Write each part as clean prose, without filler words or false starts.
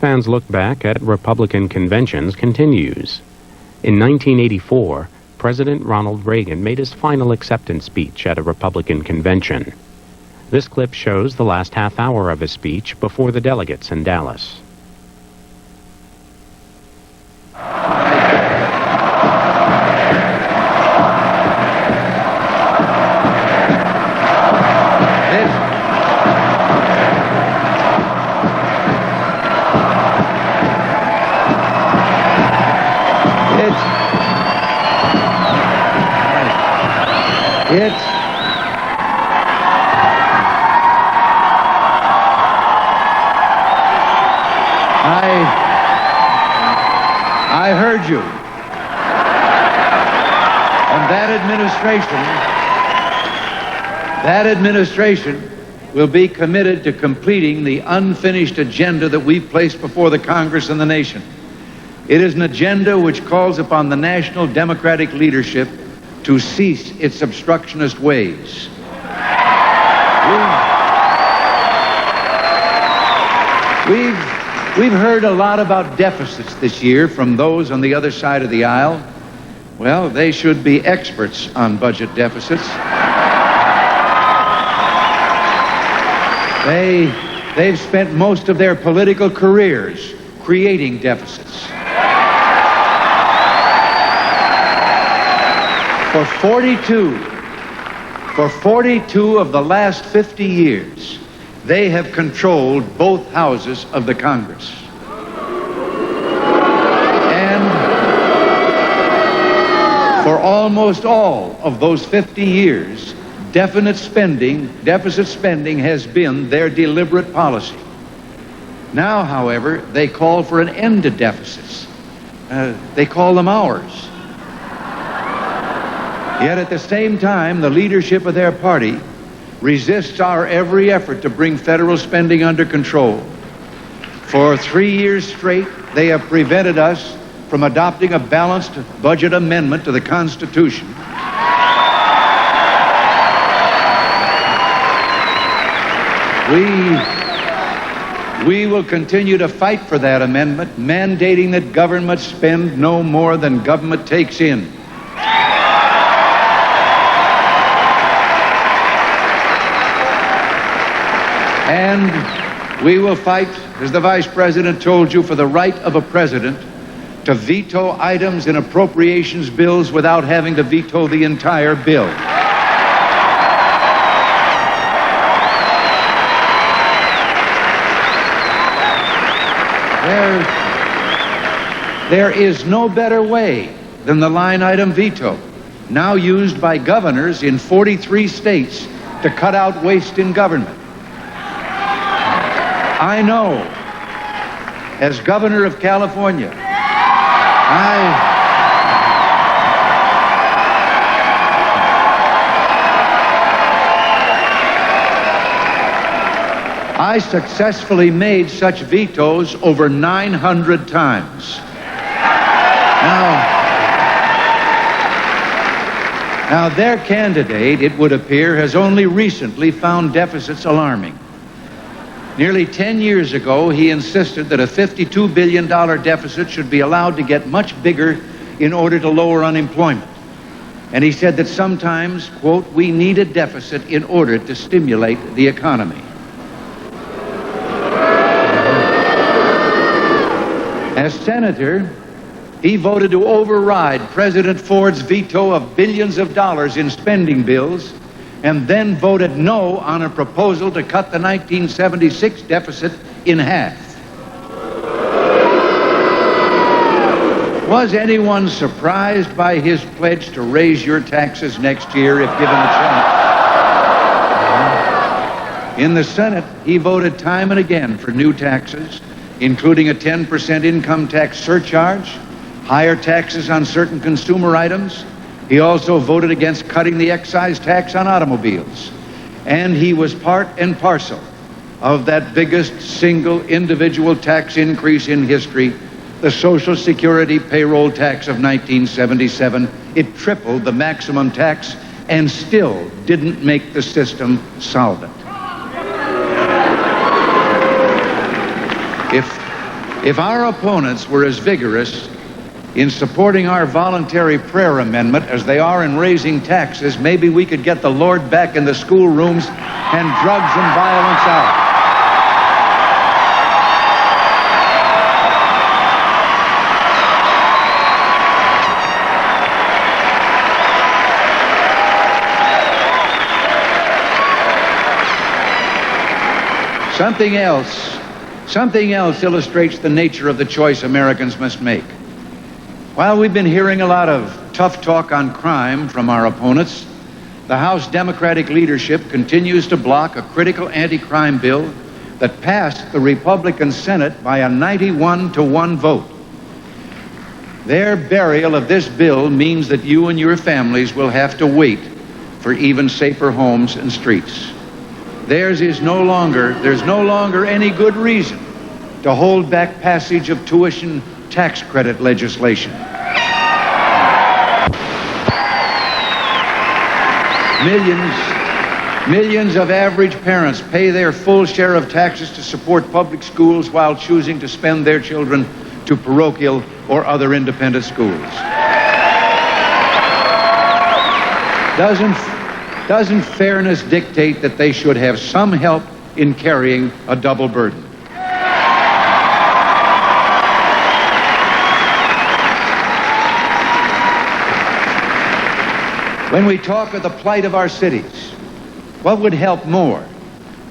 C-SPAN's look back at Republican conventions continues. In 1984, President Ronald Reagan made his final acceptance speech at a Republican convention. This clip shows the last half hour of his speech before the delegates in Dallas. I heard you. And that administration will be committed to completing the unfinished agenda that we've placed before the Congress and the nation. It is an agenda which calls upon the national Democratic leadership to cease its obstructionist ways. We've heard a lot about deficits this year from those on the other side of the aisle. Well, they should be experts on budget deficits. They've spent most of their political careers creating deficits. For 42 of the last 50 years, they have controlled both houses of the Congress. And for almost all of those 50 years, deficit spending has been their deliberate policy. Now, however, they call for an end to deficits. They call them ours. Yet at the same time, the leadership of their party resists our every effort to bring federal spending under control. For 3 years straight, they have prevented us from adopting a balanced budget amendment to the Constitution. We will continue to fight for that amendment, mandating that government spend no more than government takes in. And we will fight, as the Vice President told you, for the right of a president to veto items in appropriations bills without having to veto the entire bill. There is no better way than the line item veto, now used by governors in 43 states to cut out waste in government. I know, as governor of California, I successfully made such vetoes over 900 times. Now, their candidate, it would appear, has only recently found deficits alarming. Nearly 10 years ago, he insisted that a $52 billion deficit should be allowed to get much bigger in order to lower unemployment. And he said that sometimes, quote, we need a deficit in order to stimulate the economy. As senator, he voted to override President Ford's veto of billions of dollars in spending bills, and then voted no on a proposal to cut the 1976 deficit in half. Was anyone surprised by his pledge to raise your taxes next year if given a chance? In the Senate, he voted time and again for new taxes, including a 10% income tax surcharge, higher taxes on certain consumer items. He also voted against cutting the excise tax on automobiles. And he was part and parcel of that biggest single individual tax increase in history, the Social Security payroll tax of 1977. It tripled the maximum tax and still didn't make the system solvent. If our opponents were as vigorous in supporting our voluntary prayer amendment as they are in raising taxes, maybe we could get the Lord back in the schoolrooms and drugs and violence out. Something else illustrates the nature of the choice Americans must make. While we've been hearing a lot of tough talk on crime from our opponents, the House Democratic leadership continues to block a critical anti-crime bill that passed the Republican Senate by a 91-to-1 vote. Their burial of this bill means that you and your families will have to wait for even safer homes and streets. There's no longer any good reason to hold back passage of tuition tax credit legislation. Millions of average parents pay their full share of taxes to support public schools while choosing to spend their children to parochial or other independent schools. Doesn't fairness dictate that they should have some help in carrying a double burden? When we talk of the plight of our cities, what would help more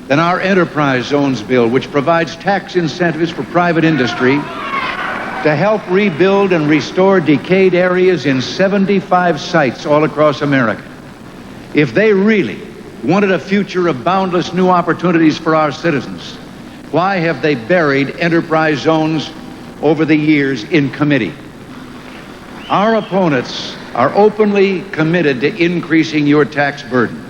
than our enterprise zones bill, which provides tax incentives for private industry to help rebuild and restore decayed areas in 75 sites all across America? If they really wanted a future of boundless new opportunities for our citizens, why have they buried enterprise zones over the years in committee? Our opponents are openly committed to increasing your tax burden.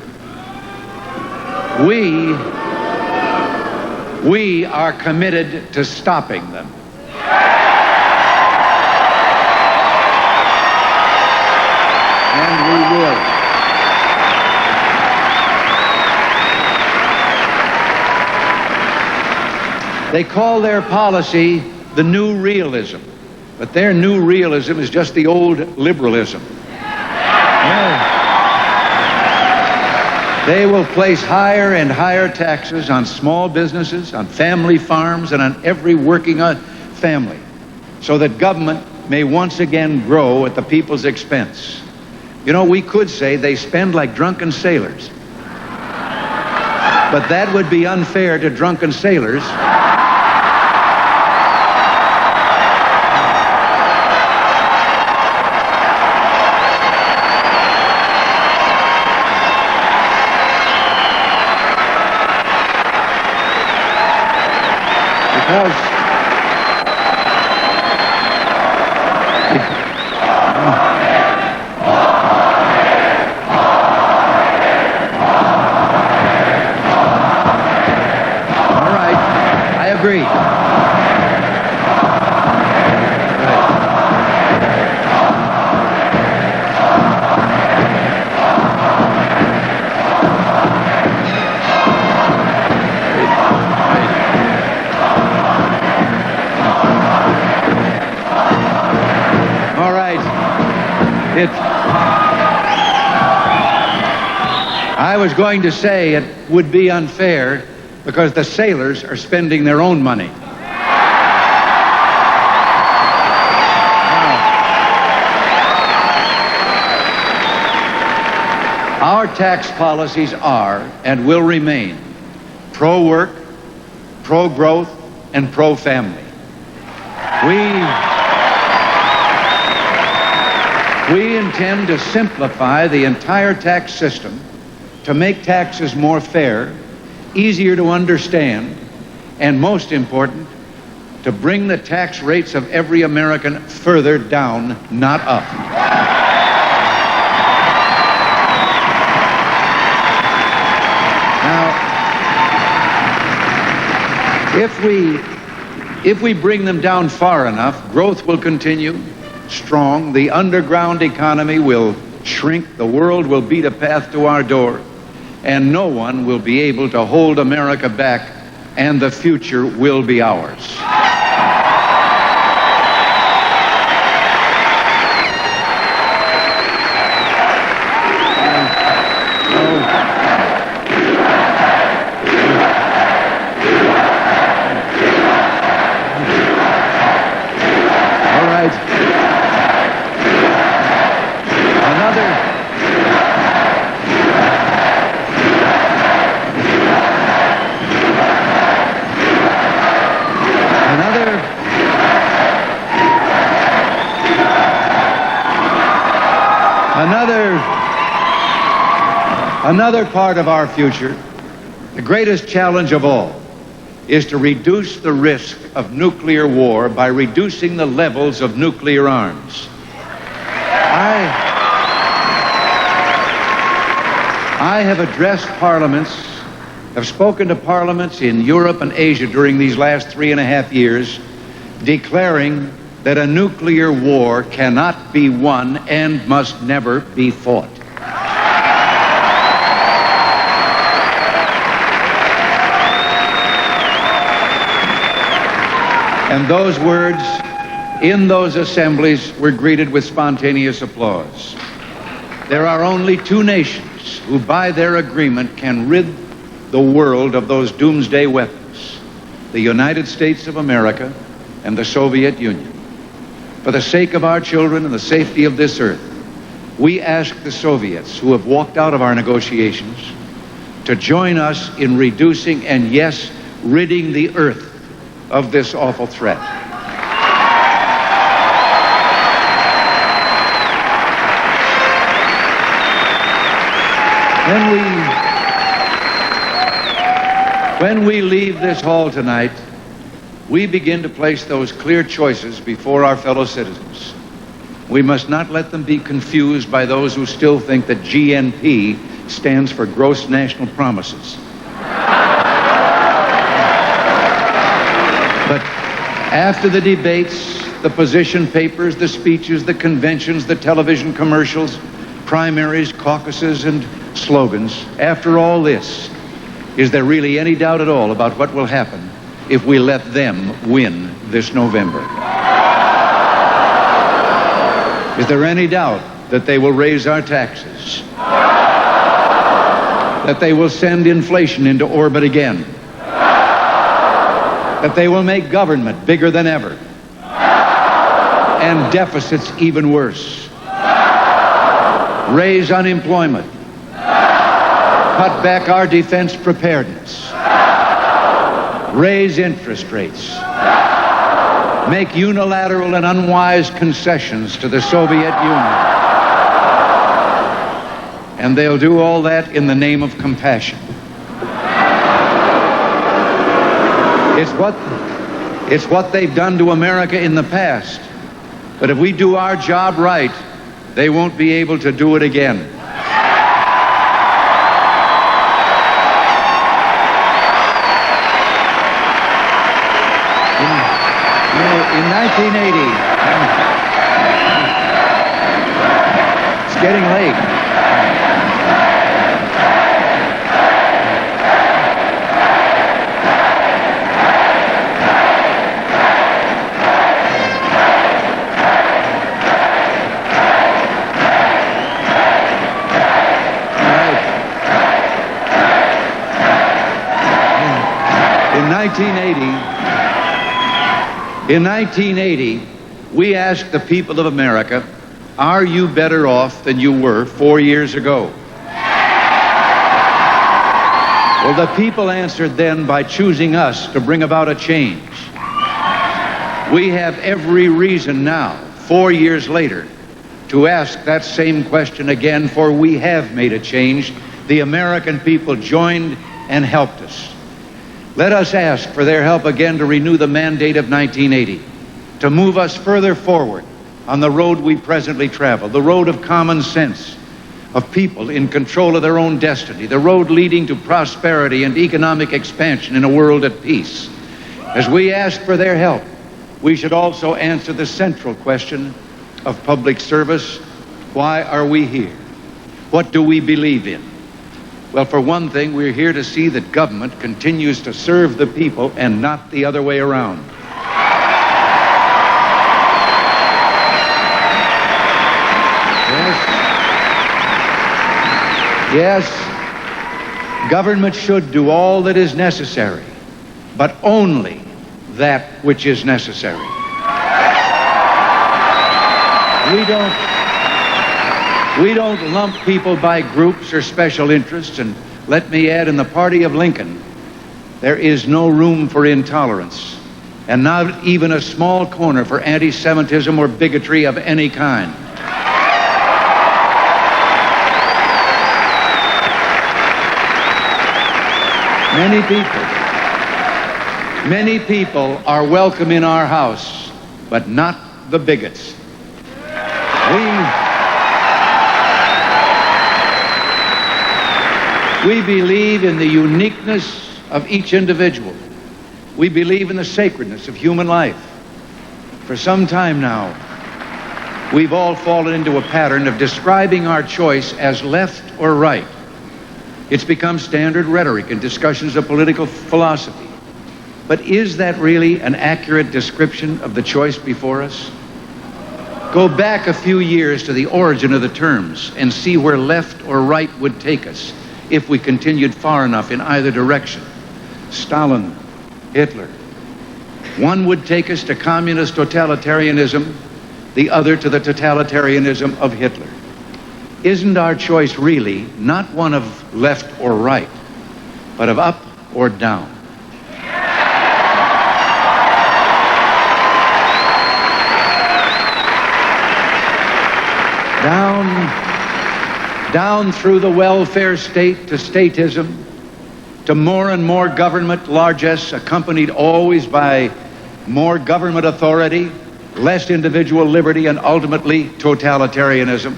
We are committed to stopping them. And we will. They call their policy the new realism, but their new realism is just the old liberalism. They will place higher and higher taxes on small businesses, on family farms, and on every working family, so that government may once again grow at the people's expense. You know, we could say they spend like drunken sailors, but that would be unfair to drunken sailors. I was going to say it would be unfair because the sailors are spending their own money. Our tax policies are and will remain pro-work, pro-growth, and pro-family. We intend to simplify the entire tax system to make taxes more fair, easier to understand, and most important, to bring the tax rates of every American further down, not up. Now, if we bring them down far enough, growth will continue strong, the underground economy will shrink, the world will beat a path to our door, and no one will be able to hold America back, and the future will be ours. Another part of our future, the greatest challenge of all, is to reduce the risk of nuclear war by reducing the levels of nuclear arms. I have addressed parliaments, have spoken to parliaments in Europe and Asia during these last 3.5 years, declaring that a nuclear war cannot be won and must never be fought. And those words in those assemblies were greeted with spontaneous applause. There are only two nations who, by their agreement, can rid the world of those doomsday weapons: the United States of America and the Soviet Union. For the sake of our children and the safety of this earth, we ask the Soviets, who have walked out of our negotiations, to join us in reducing and, yes, ridding the earth of this awful threat. When we leave this hall tonight, we begin to place those clear choices before our fellow citizens. We must not let them be confused by those who still think that GNP stands for gross national promises. But after the debates, the position papers, the speeches, the conventions, the television commercials, primaries, caucuses, and slogans, after all this, is there really any doubt at all about what will happen if we let them win this November? Is there any doubt that they will raise our taxes? That they will send inflation into orbit again? That they will make government bigger than ever, and deficits even worse, raise unemployment, cut back our defense preparedness, raise interest rates, make unilateral and unwise concessions to the Soviet Union? And they'll do all that in the name of compassion. It's what they've done to America in the past. But if we do our job right, they won't be able to do it again. In 1980, it's getting late. In 1980, we asked the people of America, are you better off than you were 4 years ago? Well, the people answered then by choosing us to bring about a change. We have every reason now, 4 years later, to ask that same question again, for we have made a change. The American people joined and helped us. Let us ask for their help again to renew the mandate of 1980, to move us further forward on the road we presently travel, the road of common sense, of people in control of their own destiny, the road leading to prosperity and economic expansion in a world at peace. As we ask for their help, we should also answer the central question of public service. Why are we here? What do we believe in? Well, for one thing, we're here to see that government continues to serve the people and not the other way around. Yes, government should do all that is necessary, but only that which is necessary. We don't lump people by groups or special interests, and let me add, in the party of Lincoln, there is no room for intolerance, and not even a small corner for anti-Semitism or bigotry of any kind. Many people are welcome in our house, but not the bigots. We believe in the uniqueness of each individual. We believe in the sacredness of human life. For some time now, we've all fallen into a pattern of describing our choice as left or right. It's become standard rhetoric in discussions of political philosophy. But is that really an accurate description of the choice before us? Go back a few years to the origin of the terms and see where left or right would take us if we continued far enough in either direction. Stalin, Hitler. One would take us to communist totalitarianism, the other to the totalitarianism of Hitler. Isn't our choice really not one of left or right, but of up or down? Down through the welfare state to statism, to more and more government largesse, accompanied always by more government authority, less individual liberty, and ultimately totalitarianism,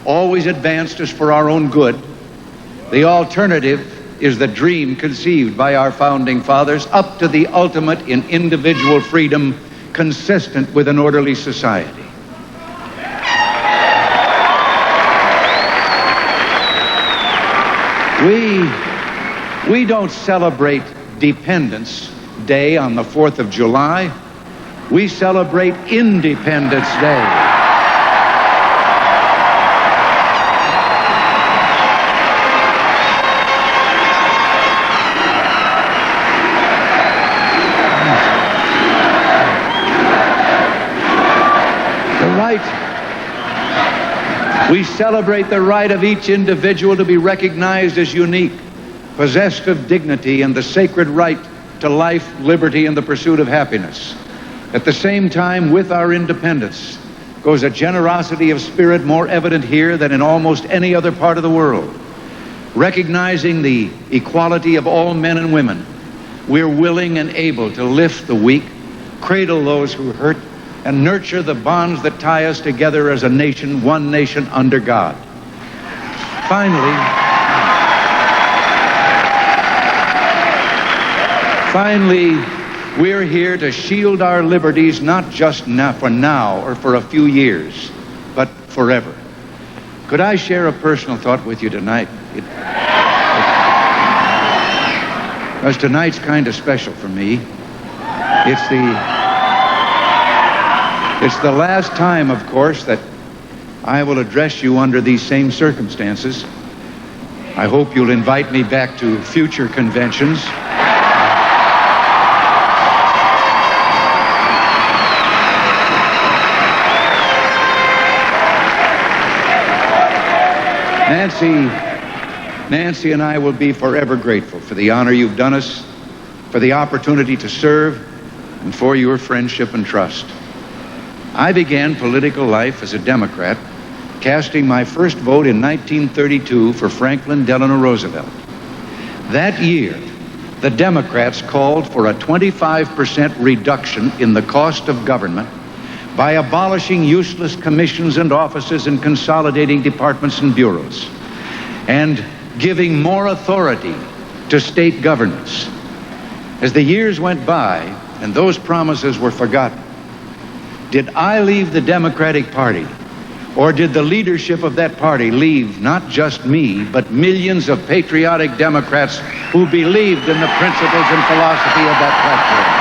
always advanced us for our own good. The alternative is the dream conceived by our founding fathers, up to the ultimate in individual freedom consistent with an orderly society. We don't celebrate Dependence Day on the 4th of July. We celebrate Independence Day. We celebrate the right of each individual to be recognized as unique, possessed of dignity and the sacred right to life, liberty, and the pursuit of happiness. At the same time, with our independence goes a generosity of spirit more evident here than in almost any other part of the world. Recognizing the equality of all men and women, we're willing and able to lift the weak, cradle those who hurt, and nurture the bonds that tie us together as a nation, one nation under God. Finally, we're here to shield our liberties not just for now or for a few years, but forever. Could I share a personal thought with you tonight? Because tonight's kind of special for me. It's the last time, of course, that I will address you under these same circumstances. I hope you'll invite me back to future conventions. Nancy and I will be forever grateful for the honor you've done us, for the opportunity to serve, and for your friendship and trust. I began political life as a Democrat, casting my first vote in 1932 for Franklin Delano Roosevelt. That year, the Democrats called for a 25% reduction in the cost of government by abolishing useless commissions and offices and consolidating departments and bureaus, and giving more authority to state governments. As the years went by and those promises were forgotten, did I leave the Democratic Party, or did the leadership of that party leave not just me, but millions of patriotic Democrats who believed in the principles and philosophy of that platform?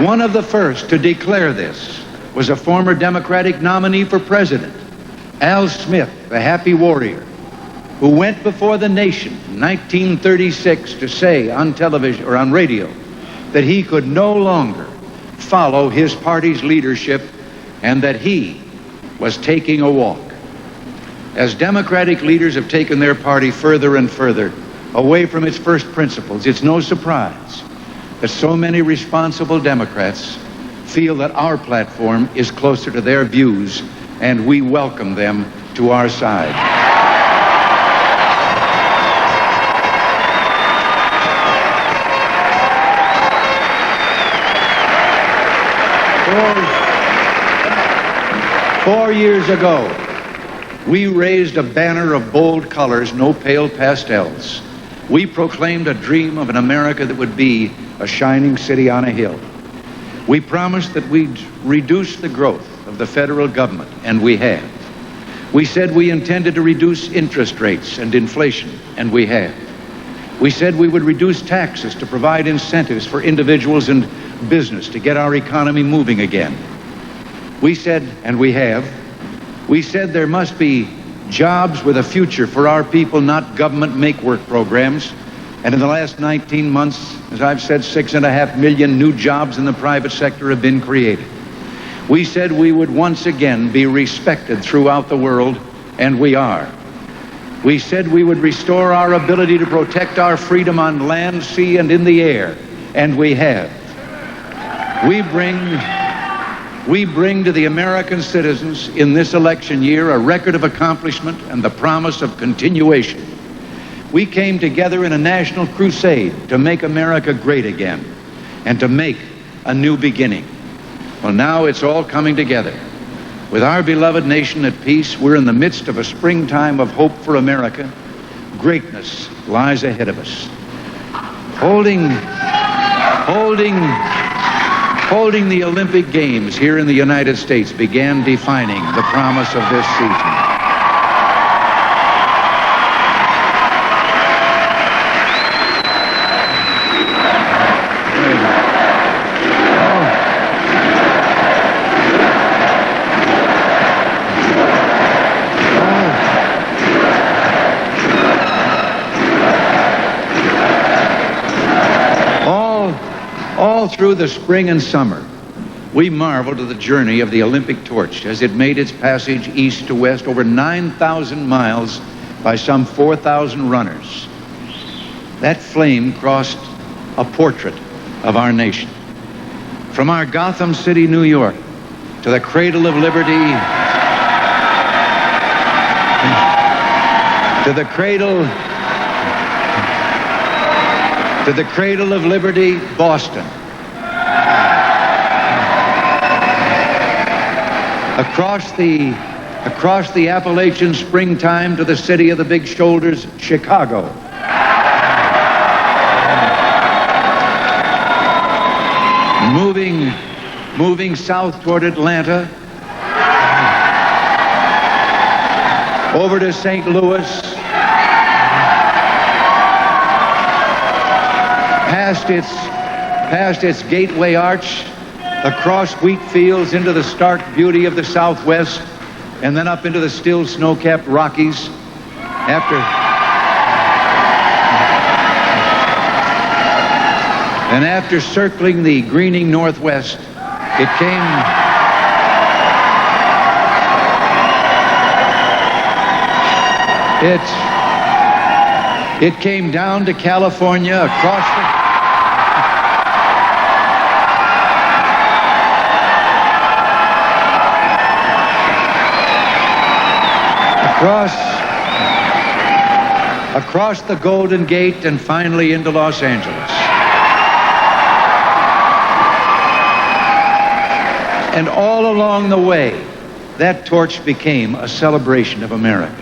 One of the first to declare this was a former Democratic nominee for president, Al Smith, the Happy Warrior, who went before the nation in 1936 to say on television or on radio that he could no longer follow his party's leadership and that he was taking a walk. As Democratic leaders have taken their party further and further away from its first principles, it's no surprise that so many responsible Democrats feel that our platform is closer to their views, and we welcome them to our side. 4 years ago, we raised a banner of bold colors, no pale pastels. We proclaimed a dream of an America that would be a shining city on a hill. We promised that we'd reduce the growth of the federal government, and we have. We said we intended to reduce interest rates and inflation, and we have. We said we would reduce taxes to provide incentives for individuals and business to get our economy moving again. We said, and we have, we said there must be jobs with a future for our people, not government make-work programs. And in the last 19 months, as I've said, 6.5 million new jobs in the private sector have been created. We said we would once again be respected throughout the world, and we are. We said we would restore our ability to protect our freedom on land, sea, and in the air, and we have. We bring to the American citizens in this election year a record of accomplishment and the promise of continuation. We came together in a national crusade to make America great again and to make a new beginning. Well, now it's all coming together. With our beloved nation at peace, we're in the midst of a springtime of hope for America. Greatness lies ahead of us. Holding the Olympic Games here in the United States began defining the promise of this season. All through the spring and summer, we marveled at the journey of the Olympic torch as it made its passage east to west over 9,000 miles by some 4,000 runners. That flame crossed a portrait of our nation. From our Gotham City, New York, to the cradle of liberty, to the cradle of liberty, Boston. Across the Appalachian springtime to the city of the big shoulders, Chicago. Moving south toward Atlanta, over to St. Louis, past its gateway arch, across wheat fields into the stark beauty of the Southwest, and then up into the still snow-capped Rockies. After circling the greening Northwest, it came down to California, across the Golden Gate, and finally into Los Angeles. And all along the way, that torch became a celebration of America.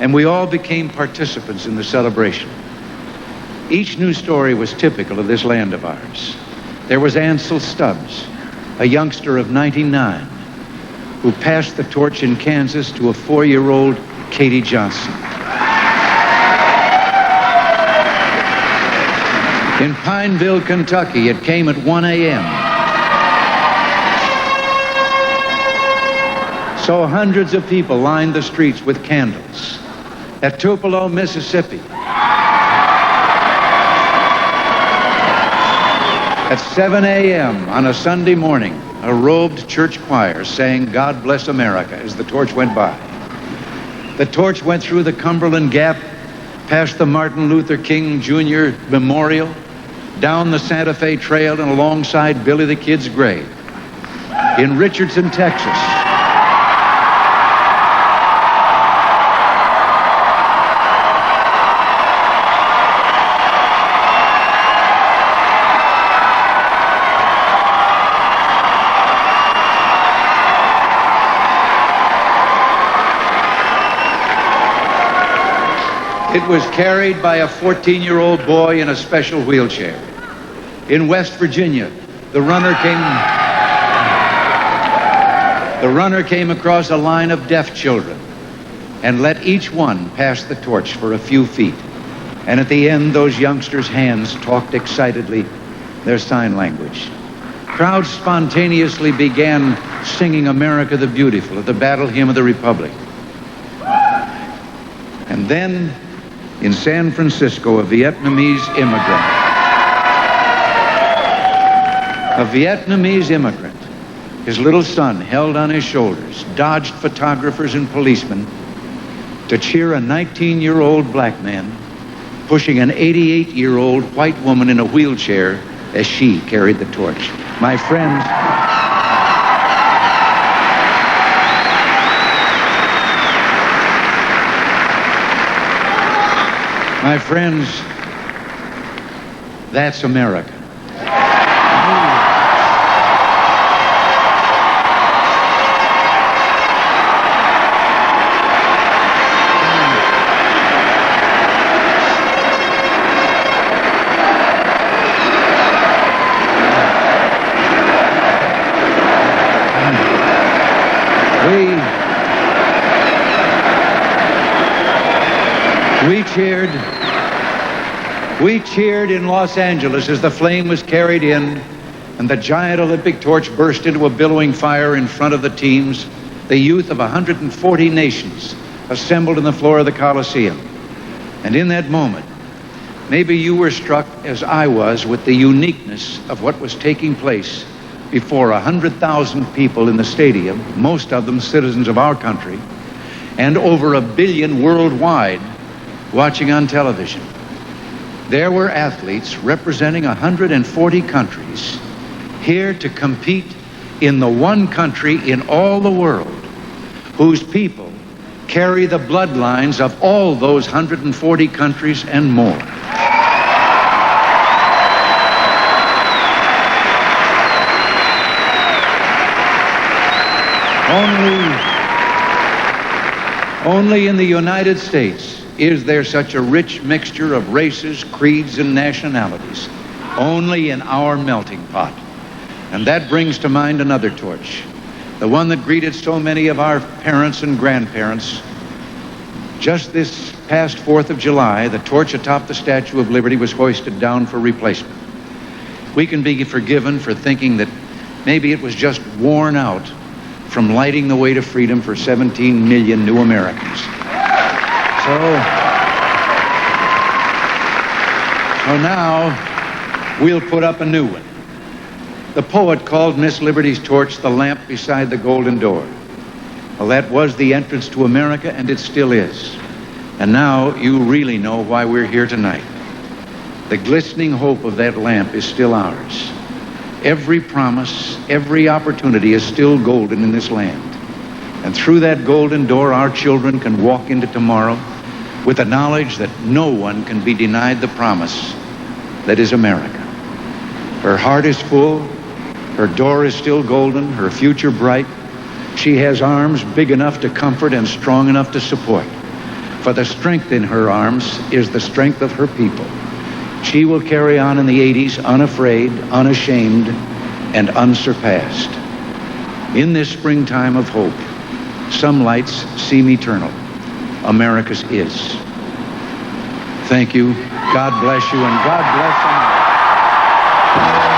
And we all became participants in the celebration. Each news story was typical of this land of ours. There was Ansel Stubbs, a youngster of 99, who passed the torch in Kansas to a 4-year-old Katie Johnson. In Pineville, Kentucky, it came at 1 a.m. So hundreds of people lined the streets with candles. At Tupelo, Mississippi, at 7 a.m. on a Sunday morning, a robed church choir sang "God Bless America" as the torch went by. The torch went through the Cumberland Gap, past the Martin Luther King Jr. Memorial, down the Santa Fe Trail and alongside Billy the Kid's grave. in Richardson, Texas. It was carried by a 14-year-old boy in a special wheelchair. In West Virginia, the runner came across a line of deaf children and let each one pass the torch for a few feet. And at the end, those youngsters' hands talked excitedly their sign language. Crowds spontaneously began singing America the Beautiful at the Battle Hymn of the Republic. And then, in San Francisco, a Vietnamese immigrant, his little son held on his shoulders, dodged photographers and policemen to cheer a 19-year-old black man pushing an 88-year-old white woman in a wheelchair as she carried the torch. My friends, that's America. We cheered in Los Angeles as the flame was carried in and the giant Olympic torch burst into a billowing fire in front of the teams, the youth of 140 nations assembled on the floor of the Coliseum. And in that moment, maybe you were struck, as I was, with the uniqueness of what was taking place before 100,000 people in the stadium, most of them citizens of our country, and over 1 billion worldwide watching on television. There were athletes representing 140 countries here to compete in the one country in all the world whose people carry the bloodlines of all those 140 countries and more. Only in the United States is there such a rich mixture of races, creeds, and nationalities. Only in our melting pot. And that brings to mind another torch, the one that greeted so many of our parents and grandparents. Just this past 4th of July, the torch atop the Statue of Liberty was hoisted down for replacement. We can be forgiven for thinking that maybe it was just worn out from lighting the way to freedom for 17 million new Americans. So now we'll put up a new one. The poet called Miss Liberty's torch the lamp beside the golden door. Well, that was the entrance to America, and it still is. And now you really know why we're here tonight. The glistening hope of that lamp is still ours. Every promise, every opportunity is still golden in this land. And through that golden door, our children can walk into tomorrow with the knowledge that no one can be denied the promise that is America. Her heart is full, her door is still golden, her future bright. She has arms big enough to comfort and strong enough to support. For the strength in her arms is the strength of her people. She will carry on in the 80s unafraid, unashamed, and unsurpassed. In this springtime of hope, some lights seem eternal. America's is. Thank you. God bless you, and God bless America.